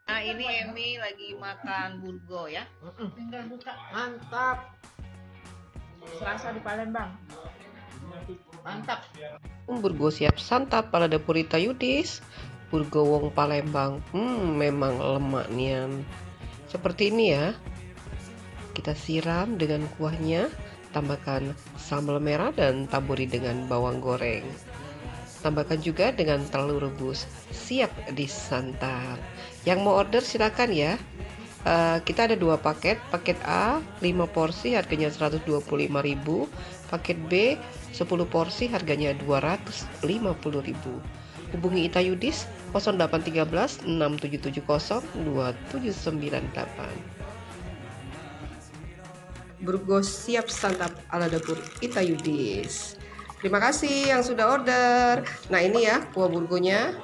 Nah, ini Emi lagi makan burgo ya. Tinggal buka. Mantap. Serasa di Palembang. Mantap. Burgo siap santap pada dapur Ita Yudis. Burgo wong Palembang. Memang lemak nian. Seperti ini ya. Kita siram dengan kuahnya, tambahkan sambal merah dan taburi dengan bawang goreng. Tambahkan juga dengan telur rebus. Siap disantap. Yang mau order silakan ya. Kita ada dua paket. Paket A 5 porsi harganya 125.000. Paket B 10 porsi harganya 250.000. Hubungi Ita Yudis 0813 6770 2798. Burgos siap santap ala dapur Ita Yudis. Terima kasih yang sudah order. Nah ini ya kuah burgonya.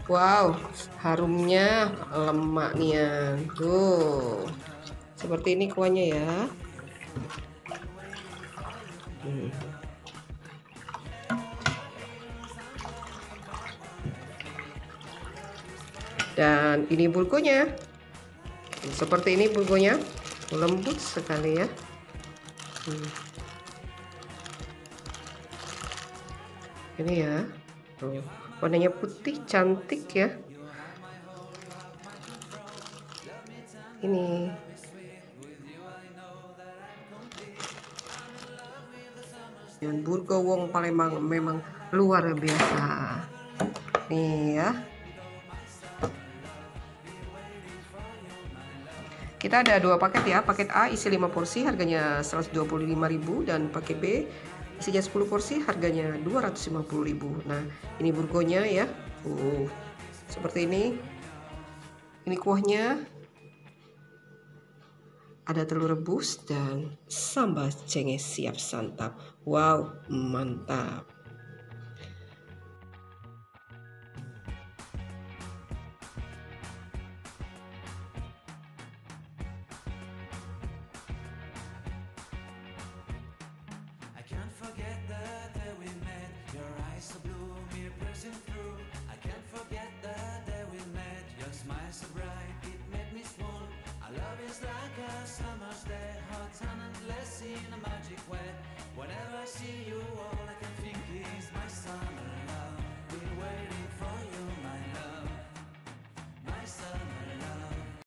Wow, harumnya lemak nih ya. Tuh, seperti ini kuahnya ya. Dan ini burgonya. Seperti ini burgonya. Lembut sekali ya. Ini ya. Tuh, warnanya putih cantik ya. Ini dan burgo wong Palembang memang luar biasa. Nih ya. Kita ada dua paket ya. Paket A isi 5 porsi harganya 125.000 dan paket B isinya 10 porsi harganya 250.000. Nah, ini burgonya ya. Seperti ini. Ini kuahnya. Ada telur rebus dan sambal cengkeh siap santap. Wow, mantap. I can't forget the day we met. Your eyes so blue, me piercing through. I can't forget the day we met. Your smile so bright, it made me swoon. Our love is like a summer's day, hot and endless in a magic way. Whenever I see you.